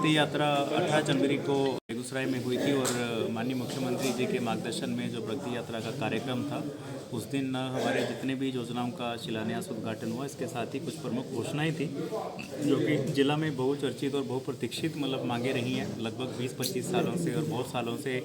भक्ति यात्रा 18 जनवरी को बेगूसराय में हुई थी और माननीय मुख्यमंत्री जी के मार्गदर्शन में जो भक्ति यात्रा का कार्यक्रम था उस दिन हमारे जितने भी योजनाओं का शिलान्यास उद्घाटन हुआ। इसके साथ ही कुछ प्रमुख घोषणाएं थी जो कि जिला में बहुचर्चित और बहुप्रतीक्षित मांगे रही हैं लगभग 20-25 सालों से, और बहुत सालों से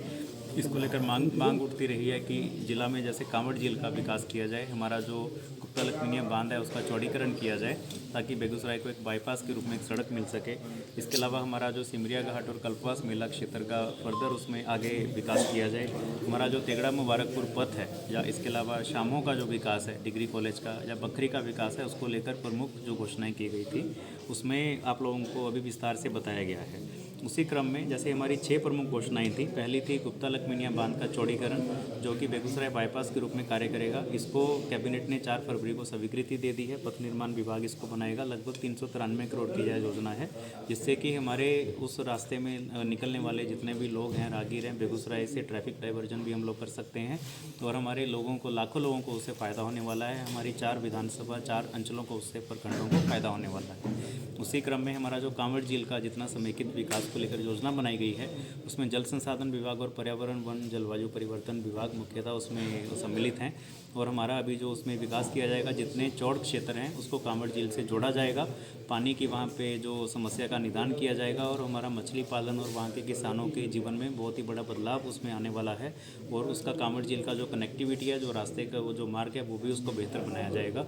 इसको लेकर मांग उठती रही है कि जिला में जैसे कांवड़ झील का विकास किया जाए, हमारा जो गुप्ता लखमीनिया बांध है उसका चौड़ीकरण किया जाए ताकि बेगूसराय को एक बाईपास के रूप में एक सड़क मिल सके। इसके अलावा हमारा जो सिमरिया घाट और कल्पवास मेला क्षेत्र का फर्दर उसमें आगे विकास किया जाए। हमारा जो तेगड़ा मुबारकपुर पथ है या इसके अलावा शामों का जो विकास है, डिग्री कॉलेज का या बखरी का विकास है, उसको लेकर प्रमुख जो घोषणाएँ की गई थी उसमें आप लोगों को अभी विस्तार से बताया गया है। उसी क्रम में जैसे हमारी 6 प्रमुख घोषणाएं थी, पहली थी गुप्ता लखमीनिया बांध का चौड़ीकरण जो कि बेगूसराय बाईपास के रूप में कार्य करेगा। इसको कैबिनेट ने 4 फरवरी को स्वीकृति दे दी है। पथ निर्माण विभाग इसको बनाएगा। लगभग 393 करोड़ की यह योजना है जिससे कि हमारे उस रास्ते में निकलने वाले जितने भी लोग हैं, राहगीर हैं, बेगूसराय से ट्रैफिक डाइवर्जन भी हम लोग कर सकते हैं और हमारे लोगों को, लाखों लोगों को उससे फ़ायदा होने वाला है। हमारी 4 विधानसभा 4 अंचलों को, उससे प्रखंडों को फ़ायदा होने वाला है। उसी क्रम में हमारा जो कांवड़ झील का जितना समेकित विकास को लेकर योजना बनाई गई है उसमें जल संसाधन विभाग और पर्यावरण वन जलवायु परिवर्तन विभाग मुख्यतः उसमें सम्मिलित हैं। और हमारा अभी जो उसमें विकास किया जाएगा, जितने चौड़ क्षेत्र हैं उसको कांवड़ झील से जोड़ा जाएगा, पानी की वहाँ पे जो समस्या का निदान किया जाएगा और हमारा मछली पालन और वहाँ के किसानों के जीवन में बहुत ही बड़ा बदलाव उसमें आने वाला है। और उसका कांवड़ झील का जो कनेक्टिविटी है, जो रास्ते का वो जो मार्ग है, वो भी उसको बेहतर बनाया जाएगा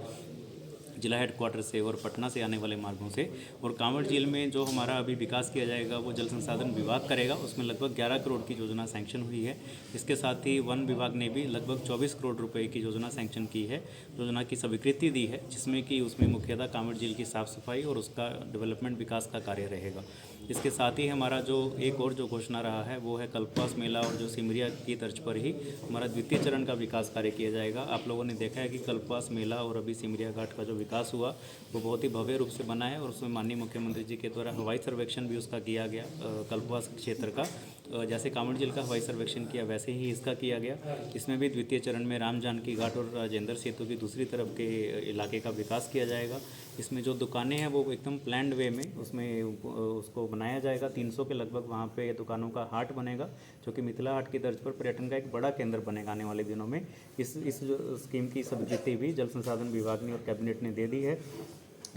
जिला हेडक्वार्टर से और पटना से आने वाले मार्गों से। और कांवड़ झील में जो हमारा अभी विकास किया जाएगा वो जल संसाधन विभाग करेगा। उसमें लगभग 11 करोड़ की योजना सैंक्शन हुई है। इसके साथ ही वन विभाग ने भी लगभग 24 करोड़ रुपए की योजना सैंक्शन की है, योजना की स्वीकृति दी है, जिसमें कि उसमें मुख्यतः कांवड़ झील की साफ़ सफाई और उसका डेवलपमेंट विकास का कार्य रहेगा। इसके साथ ही हमारा जो एक और जो घोषणा रहा है वो है कल्पवास मेला, और जो सिमरिया की तर्ज पर ही हमारा द्वितीय चरण का विकास कार्य किया जाएगा। आप लोगों ने देखा है कि कल्पवास मेला और अभी सिमरिया घाट का जो विकास हुआ वो बहुत ही भव्य रूप से बना है और उसमें माननीय मुख्यमंत्री जी के द्वारा हवाई सर्वेक्षण भी उसका किया गया कल्पवास क्षेत्र का। जैसे कांवड़ झील का हवाई सर्वेक्षण किया वैसे ही इसका किया गया। इसमें भी द्वितीय चरण में राम जानकी घाट और राजेंद्र सेतु की दूसरी तरफ के इलाके का विकास किया जाएगा। इसमें जो दुकानें हैं वो एकदम प्लान्ड वे में उसमें उसको बनाया जाएगा। 300 के लगभग वहाँ पे दुकानों का हाट बनेगा जो कि मिथिला हाट की तर्ज पर पर्यटन का एक बड़ा केंद्र बनेगा आने वाले दिनों में। इस जो स्कीम की स्वीकृति भी जल संसाधन विभाग ने और कैबिनेट ने दे दी है।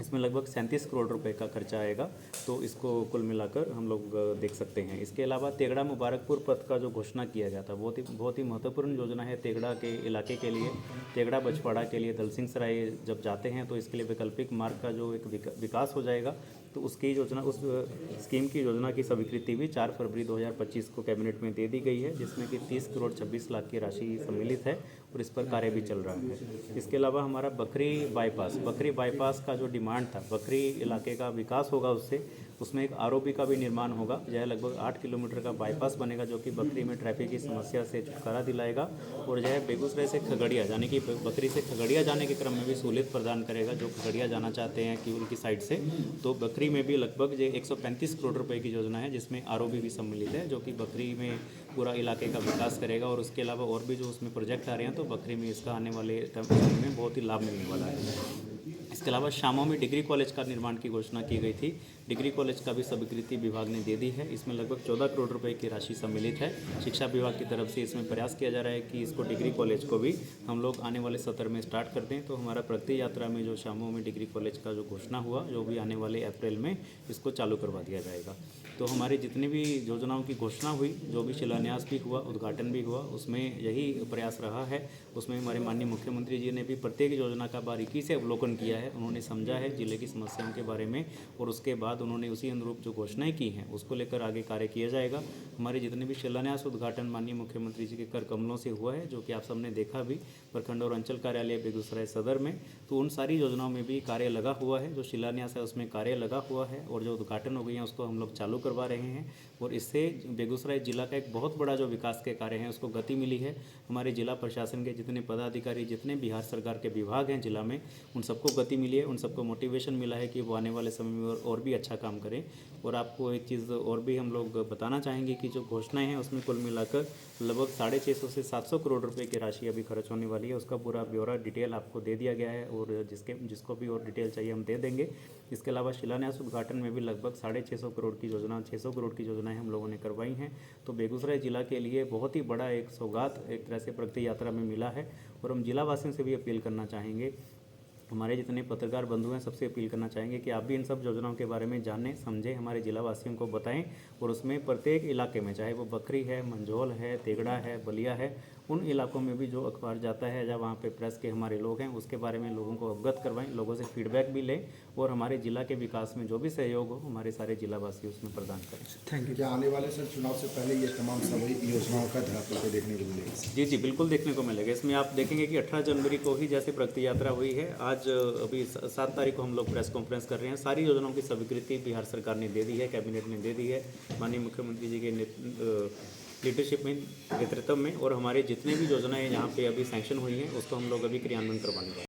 इसमें लगभग 37 करोड़ रुपए का खर्चा आएगा, तो इसको कुल मिलाकर हम लोग देख सकते हैं। इसके अलावा तेगड़ा मुबारकपुर पथ का जो घोषणा किया गया था बहुत ही महत्वपूर्ण योजना है तेगड़ा के इलाके के लिए। तेगड़ा बछवाड़ा के लिए दलसिंह सराय जब जाते हैं तो इसके लिए वैकल्पिक मार्ग का जो एक विकास हो जाएगा, तो उसकी योजना, उस स्कीम की योजना की स्वीकृति भी 4 फरवरी 2025 को कैबिनेट में दे दी गई है, जिसमें कि 30 करोड़ 26 लाख की राशि सम्मिलित है और इस पर कार्य भी चल रहा है। इसके अलावा हमारा बखरी बाईपास का जो डिमांड था, बखरी इलाके का विकास होगा उसमें एक आरओबी का भी निर्माण होगा। यह लगभग 8 किलोमीटर का बाईपास बनेगा जो कि बखरी में ट्रैफिक की समस्या से छुटकारा दिलाएगा और यह बेगूसराय से खगड़िया, यानी कि बखरी से खगड़िया जाने के क्रम में भी सहूलियत प्रदान करेगा। जो खगड़िया जाना चाहते हैं किउल की साइड से, तो बखरी में भी लगभग 135 करोड़ रुपए की योजना है जिसमें आरओबी भी सम्मिलित है, जो कि बखरी में पूरा इलाके का विकास करेगा। और उसके अलावा और भी जो उसमें प्रोजेक्ट आ रहे हैं तो बखरी में इसका आने वाले समय में बहुत ही लाभ मिलने वाला है। इसके अलावा शामों में डिग्री कॉलेज का निर्माण की घोषणा की गई थी। डिग्री कॉलेज का भी स्वीकृति विभाग ने दे दी है। इसमें लगभग 14 करोड़ रुपए की राशि सम्मिलित है। शिक्षा विभाग की तरफ से इसमें प्रयास किया जा रहा है कि इसको डिग्री कॉलेज को भी हम लोग आने वाले सत्र में स्टार्ट कर दें। तो हमारा प्रगति यात्रा में जो शामों में डिग्री कॉलेज का जो घोषणा हुआ, जो भी आने वाले अप्रैल में इसको चालू करवा दिया जाएगा। तो हमारी जितनी भी योजनाओं की घोषणा हुई, जो भी शिलान्यास भी हुआ, उद्घाटन भी हुआ, उसमें यही प्रयास रहा है। उसमें हमारे माननीय मुख्यमंत्री जी ने भी प्रत्येक योजना का बारीकी से अवलोकन किया है। उन्होंने समझा है जिले की समस्याओं के बारे में और उसके बाद उन्होंने उसी अनुरूप जो घोषणाएं की हैं उसको लेकर आगे कार्य किया जाएगा। हमारे जितने भी शिलान्यास उद्घाटन माननीय मुख्यमंत्री जी के कर कमलों से हुआ है, जो कि आप सबने देखा भी प्रखंड और अंचल कार्यालय बेगूसराय सदर में, तो उन सारी योजनाओं में भी कार्य लगा हुआ है। जो शिलान्यास है उसमें कार्य लगा हुआ है और जो उद्घाटन हो गई हैं उसको हम लोग चालू करवा रहे हैं और इससे बेगूसराय जिला का एक बहुत बड़ा जो विकास के कार्य हैं उसको गति मिली है। हमारे जिला प्रशासन के जितने पदाधिकारी, जितने बिहार सरकार के विभाग हैं जिला में, उन सबको गति मिली है, उन सबको मोटिवेशन मिला है कि वो आने वाले समय में और भी अच्छा काम करें। और आपको एक चीज़ और भी हम लोग बताना चाहेंगे कि जो घोषणाएं हैं उसमें कुल मिलाकर लगभग 650 से 700 करोड़ रुपए की राशि अभी खर्च होने वाली है। उसका पूरा ब्यौरा डिटेल आपको दे दिया गया है और जिसको भी और डिटेल चाहिए हम दे देंगे। इसके अलावा शिलान्यास उद्घाटन में भी लगभग 650 करोड़ की योजना 600 करोड़ की योजनाएं हम लोगों ने करवाई हैं। तो बेगूसराय जिला के लिए बहुत ही बड़ा एक सौगात एक तरह से प्रगति यात्रा में मिला है और हम जिला वासियों से भी अपील करना चाहेंगे, हमारे जितने पत्रकार बंधु हैं सबसे अपील करना चाहेंगे कि आप भी इन सब योजनाओं के बारे में जानें, समझें, हमारे जिला वासियों को बताएं और उसमें प्रत्येक इलाके में, चाहे वो बखरी है, मंझौल है, तेगड़ा है, बलिया है, उन इलाकों में भी जो अखबार जाता है या वहाँ पे प्रेस के हमारे लोग हैं उसके बारे में लोगों को अवगत करवाएं, लोगों से फीडबैक भी लें और हमारे जिला के विकास में जो भी सहयोग हो हमारे सारे जिलावासी उसमें प्रदान करें। Thank you. क्या आने वाले सर चुनाव से पहले ये तमाम सभी योजनाओं का धरातल पे देखने को मिलेगा? जी जी बिल्कुल देखने को मिलेगा। इसमें आप देखेंगे कि 18 जनवरी को ही जैसे प्रगति यात्रा हुई है, आज अभी 7 तारीख को हम लोग प्रेस कॉन्फ्रेंस कर रहे हैं। सारी योजनाओं की स्वीकृति बिहार सरकार ने दे दी है, कैबिनेट ने दे दी है माननीय मुख्यमंत्री जी के लीडरशिप में, नेतृत्व में, और हमारे जितने भी योजनाएं यहाँ पे अभी सैंक्शन हुई हैं उसको हम लोग अभी क्रियान्वयन करवाने वाले हैं।